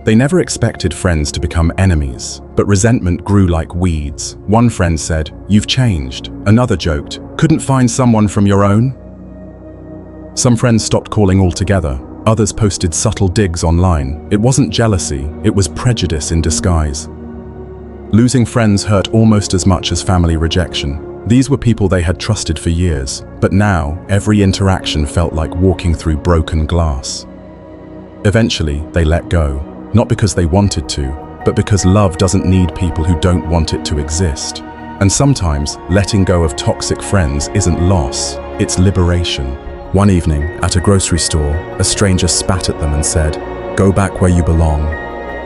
They never expected friends to become enemies, but resentment grew like weeds. One friend said, "You've changed." Another joked, "Couldn't find someone from your own?" Some friends stopped calling altogether. Others posted subtle digs online. It wasn't jealousy, it was prejudice in disguise. Losing friends hurt almost as much as family rejection. These were people they had trusted for years, but now every interaction felt like walking through broken glass. Eventually, they let go, not because they wanted to, but because love doesn't need people who don't want it to exist. And sometimes, letting go of toxic friends isn't loss, it's liberation. One evening, at a grocery store, a stranger spat at them and said, "Go back where you belong."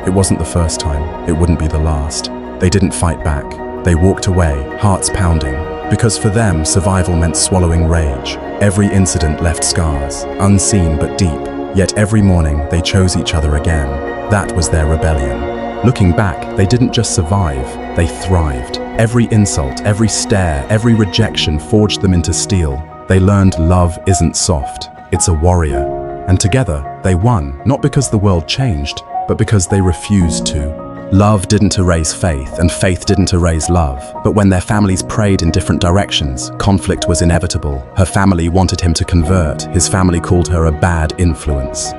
It wasn't the first time, it wouldn't be the last. They didn't fight back. They walked away, hearts pounding, because for them, survival meant swallowing rage. Every incident left scars, unseen but deep, yet every morning they chose each other again. That was their rebellion. Looking back, they didn't just survive, they thrived. Every insult, every stare, every rejection forged them into steel. They learned love isn't soft, it's a warrior. And together, they won, not because the world changed, but because they refused to. Love didn't erase faith, and faith didn't erase love. But when their families prayed in different directions, conflict was inevitable. Her family wanted him to convert. His family called her a bad influence.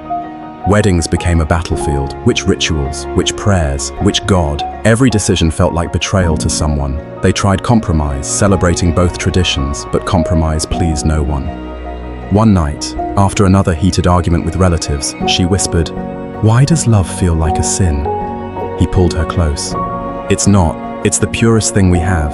Weddings became a battlefield. Which rituals, which prayers, which God? Every decision felt like betrayal to someone. They tried compromise, celebrating both traditions, but compromise pleased no one. One night, after another heated argument with relatives, she whispered, "Why does love feel like a sin?" He pulled her close. "It's not. It's the purest thing we have."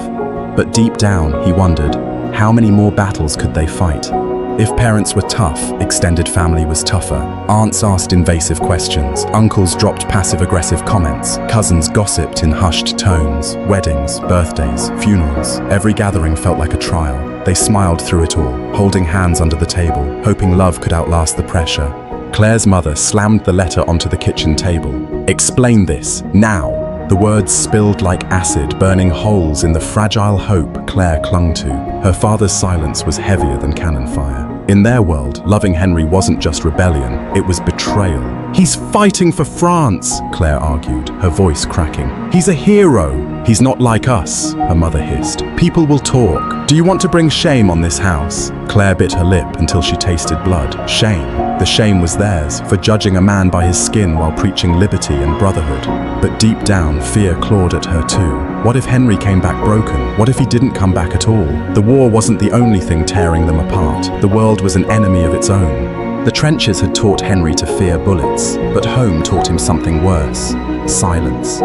But deep down, he wondered, how many more battles could they fight? If parents were tough, extended family was tougher. Aunts asked invasive questions. Uncles dropped passive-aggressive comments. Cousins gossiped in hushed tones. Weddings, birthdays, funerals. Every gathering felt like a trial. They smiled through it all, holding hands under the table, hoping love could outlast the pressure. Claire's mother slammed the letter onto the kitchen table. "Explain this, now!" The words spilled like acid, burning holes in the fragile hope Claire clung to. Her father's silence was heavier than cannon fire. In their world, loving Henry wasn't just rebellion, it was betrayal. "He's fighting for France," Claire argued, her voice cracking. "He's a hero." "He's not like us," her mother hissed. "People will talk. Do you want to bring shame on this house?" Claire bit her lip until she tasted blood. Shame. The shame was theirs, for judging a man by his skin while preaching liberty and brotherhood. But deep down, fear clawed at her too. What if Henry came back broken? What if he didn't come back at all? The war wasn't the only thing tearing them apart. The world was an enemy of its own. The trenches had taught Henry to fear bullets, but home taught him something worse: silence.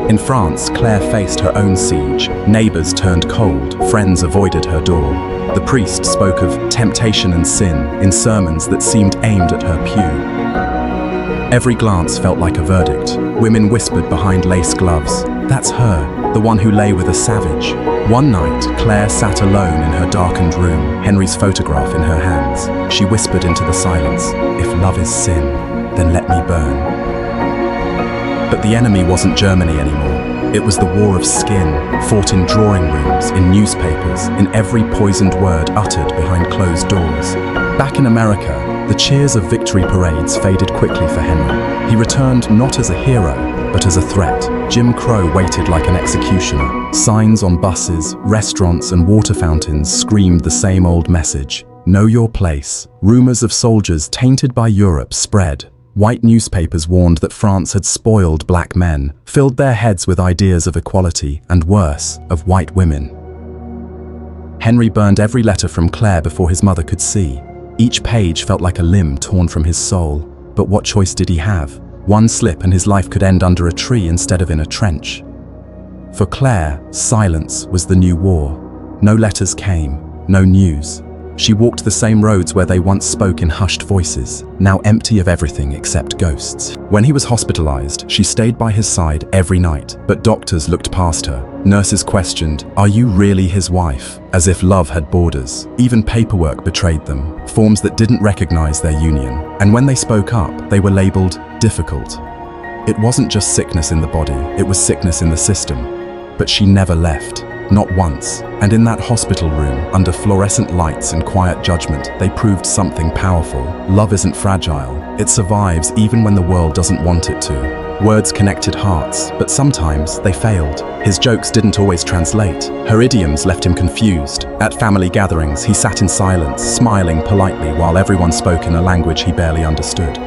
In France, Claire faced her own siege. Neighbors turned cold, friends avoided her door. The priest spoke of temptation and sin in sermons that seemed aimed at her pew. Every glance felt like a verdict. Women whispered behind lace gloves, "That's her, the one who lay with a savage." One night, Claire sat alone in her darkened room, Henry's photograph in her hands. She whispered into the silence, "If love is sin, then let me burn." But the enemy wasn't Germany anymore. It was the war of skin, fought in drawing rooms, in newspapers, in every poisoned word uttered behind closed doors. Back in America, the cheers of victory parades faded quickly for Henry. He returned not as a hero, but as a threat. Jim Crow waited like an executioner. Signs on buses, restaurants, and water fountains screamed the same old message: know your place. Rumors of soldiers tainted by Europe spread. White newspapers warned that France had spoiled black men, filled their heads with ideas of equality, and worse, of white women. Henry burned every letter from Claire before his mother could see. Each page felt like a limb torn from his soul. But what choice did he have? One slip and his life could end under a tree instead of in a trench. For Claire, silence was the new war. No letters came, no news. She walked the same roads where they once spoke in hushed voices, now empty of everything except ghosts. When he was hospitalized, she stayed by his side every night, but doctors looked past her. Nurses questioned, "Are you really his wife?" As if love had borders. Even paperwork betrayed them, forms that didn't recognize their union. And when they spoke up, they were labeled difficult. It wasn't just sickness in the body, it was sickness in the system. But she never left. Not once. And in that hospital room, under fluorescent lights and quiet judgment, they proved something powerful. Love isn't fragile. It survives even when the world doesn't want it to. Words connected hearts, but sometimes they failed. His jokes didn't always translate. Her idioms left him confused. At family gatherings, he sat in silence, smiling politely while everyone spoke in a language he barely understood.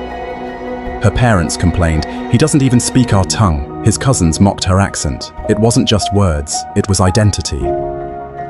Her parents complained, "He doesn't even speak our tongue." His cousins mocked her accent. It wasn't just words, it was identity.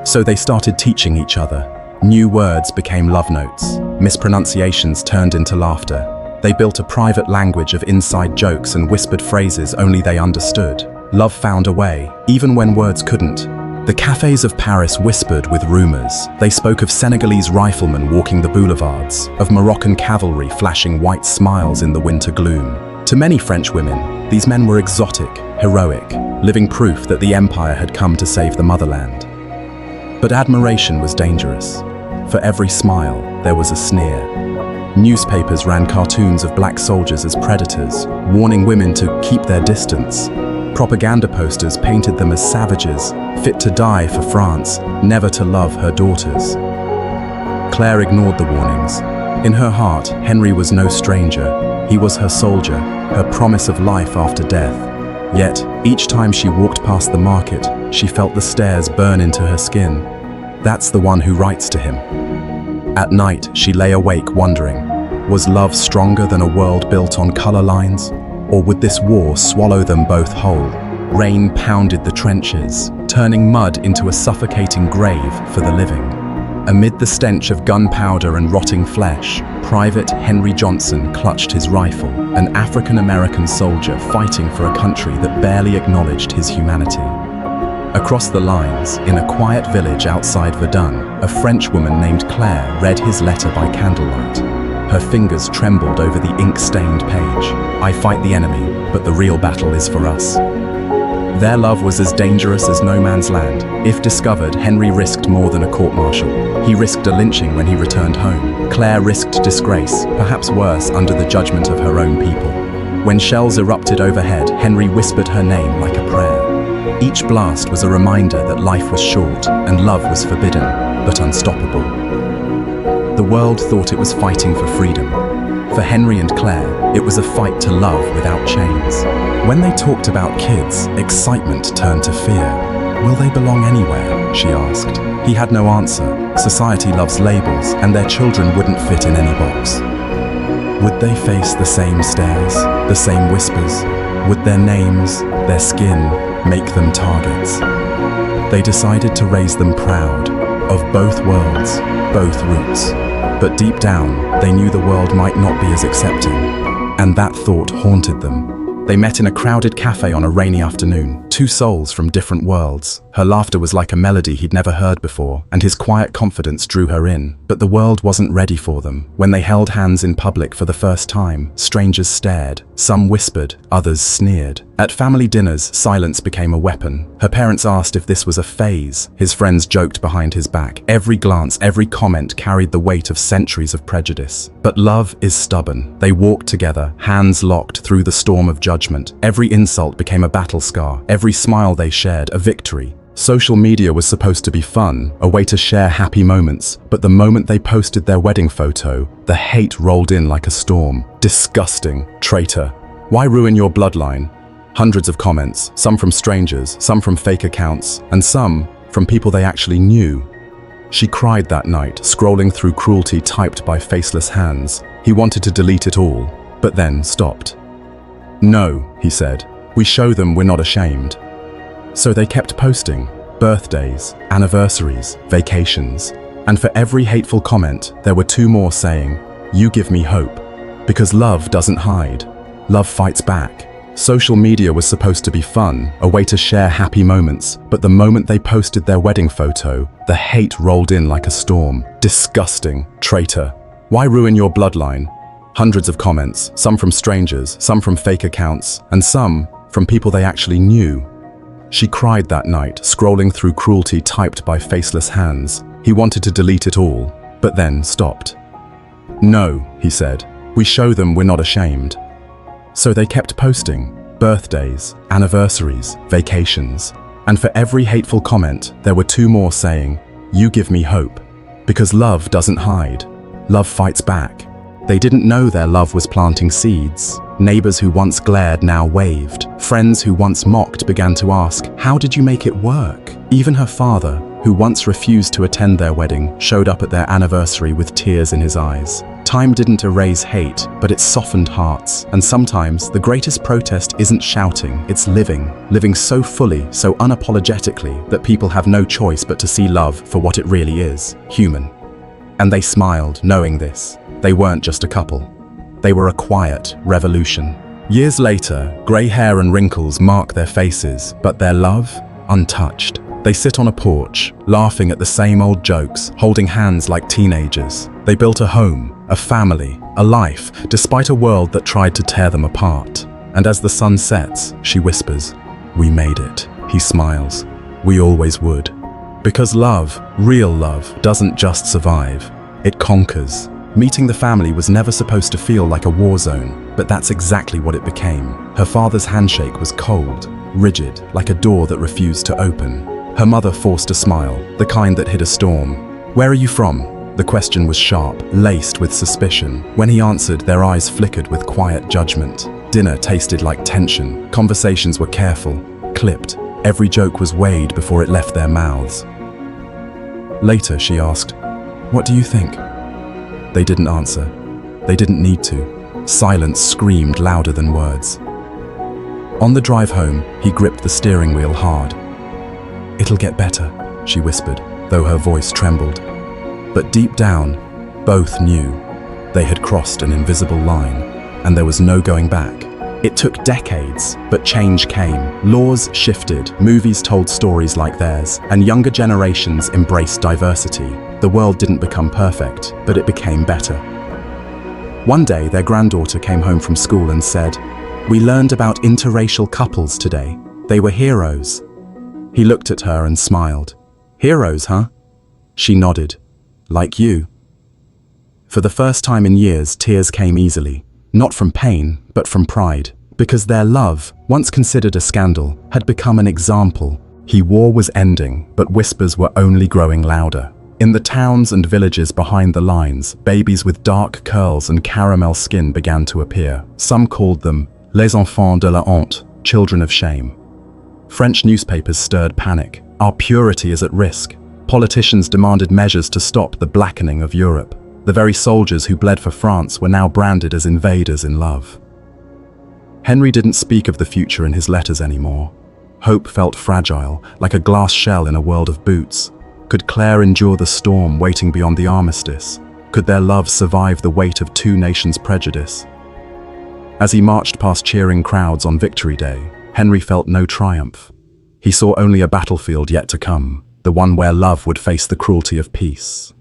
So they started teaching each other. New words became love notes. Mispronunciations turned into laughter. They built a private language of inside jokes and whispered phrases only they understood. Love found a way, even when words couldn't. The cafes of Paris whispered with rumors. They spoke of Senegalese riflemen walking the boulevards, of Moroccan cavalry flashing white smiles in the winter gloom. To many French women, these men were exotic, heroic, living proof that the empire had come to save the motherland. But admiration was dangerous. For every smile, there was a sneer. Newspapers ran cartoons of black soldiers as predators, warning women to keep their distance. Propaganda posters painted them as savages, fit to die for France, never to love her daughters. Claire ignored the warnings. In her heart, Henry was no stranger. He was her soldier, her promise of life after death. Yet, each time she walked past the market, she felt the stares burn into her skin. That's the one who writes to him. At night, she lay awake wondering, was love stronger than a world built on color lines? Or would this war swallow them both whole? Rain pounded the trenches, turning mud into a suffocating grave for the living. Amid the stench of gunpowder and rotting flesh, Private Henry Johnson clutched his rifle, an African-American soldier fighting for a country that barely acknowledged his humanity. Across the lines, in a quiet village outside Verdun, a French woman named Claire read his letter by candlelight. Her fingers trembled over the ink-stained page. "I fight the enemy, but the real battle is for us." Their love was as dangerous as no man's land. If discovered, Henry risked more than a court-martial. He risked a lynching when he returned home. Claire risked disgrace, perhaps worse, under the judgment of her own people. When shells erupted overhead, Henry whispered her name like a prayer. Each blast was a reminder that life was short and love was forbidden, but unstoppable. The world thought it was fighting for freedom. For Henry and Claire, it was a fight to love without chains. When they talked about kids, excitement turned to fear. "Will they belong anywhere?" she asked. He had no answer. Society loves labels, and their children wouldn't fit in any box. Would they face the same stares, the same whispers? Would their names, their skin, make them targets? They decided to raise them proud, of both worlds, both roots. But deep down, they knew the world might not be as accepting, and that thought haunted them. They met in a crowded cafe on a rainy afternoon, two souls from different worlds. Her laughter was like a melody he'd never heard before, and his quiet confidence drew her in. But the world wasn't ready for them. When they held hands in public for the first time, strangers stared. Some whispered, others sneered. At family dinners, silence became a weapon. Her parents asked if this was a phase. His friends joked behind his back. Every glance, every comment carried the weight of centuries of prejudice. But love is stubborn. They walked together, hands locked through the storm of judgment. Every insult became a battle scar. Every smile they shared, a victory. Social media was supposed to be fun, a way to share happy moments, but the moment they posted their wedding photo, the hate rolled in like a storm. Disgusting. Traitor. Why ruin your bloodline? Hundreds of comments, some from strangers, some from fake accounts, and some from people they actually knew. She cried that night, scrolling through cruelty typed by faceless hands. He wanted to delete it all, but then stopped. "No," he said, "we show them we're not ashamed." So they kept posting, birthdays, anniversaries, vacations, and for every hateful comment, there were two more saying, "You give me hope." Because love doesn't hide. Love fights back. Social media was supposed to be fun, a way to share happy moments, but the moment they posted their wedding photo, the hate rolled in like a storm. Disgusting. Traitor. Why ruin your bloodline? Hundreds of comments, some from strangers, some from fake accounts, and some from people they actually knew. She cried that night, scrolling through cruelty typed by faceless hands. He wanted to delete it all, but then stopped. "No," he said, "we show them we're not ashamed." So they kept posting, birthdays, anniversaries, vacations, and for every hateful comment, there were two more saying, "You give me hope." Because love doesn't hide. Love fights back. They didn't know their love was planting seeds. Neighbors who once glared now waved. Friends who once mocked began to ask, how did you make it work? Even her father, who once refused to attend their wedding, showed up at their anniversary with tears in his eyes. Time didn't erase hate, but it softened hearts. And sometimes the greatest protest isn't shouting, it's living. Living so fully, so unapologetically, that people have no choice but to see love for what it really is, human. And they smiled, knowing this. They weren't just a couple. They were a quiet revolution. Years later, grey hair and wrinkles mark their faces, but their love, untouched. They sit on a porch, laughing at the same old jokes, holding hands like teenagers. They built a home, a family, a life, despite a world that tried to tear them apart. And as the sun sets, she whispers, "We made it." He smiles, "We always would." Because love, real love, doesn't just survive, it conquers. Meeting the family was never supposed to feel like a war zone, but that's exactly what it became. Her father's handshake was cold, rigid, like a door that refused to open. Her mother forced a smile, the kind that hid a storm. "Where are you from?" The question was sharp, laced with suspicion. When he answered, their eyes flickered with quiet judgment. Dinner tasted like tension. Conversations were careful, clipped. Every joke was weighed before it left their mouths. Later, she asked, "What do you think?" They didn't answer. They didn't need to. Silence screamed louder than words. On the drive home, he gripped the steering wheel hard. "It'll get better," she whispered, though her voice trembled. But deep down, both knew they had crossed an invisible line, and there was no going back. It took decades, but change came. Laws shifted, movies told stories like theirs, and younger generations embraced diversity. The world didn't become perfect, but it became better. One day, their granddaughter came home from school and said, "We learned about interracial couples today. They were heroes." He looked at her and smiled. "Heroes, huh?" She nodded. "Like you." For the first time in years, tears came easily. Not from pain, but from pride. Because their love, once considered a scandal, had become an example. War was ending, but whispers were only growing louder. In the towns and villages behind the lines, babies with dark curls and caramel skin began to appear. Some called them les enfants de la honte, children of shame. French newspapers stirred panic. Our purity is at risk. Politicians demanded measures to stop the blackening of Europe. The very soldiers who bled for France were now branded as invaders in love. Henry didn't speak of the future in his letters anymore. Hope felt fragile, like a glass shell in a world of boots. Could Claire endure the storm waiting beyond the armistice? Could their love survive the weight of two nations' prejudice? As he marched past cheering crowds on Victory Day, Henry felt no triumph. He saw only a battlefield yet to come, the one where love would face the cruelty of peace.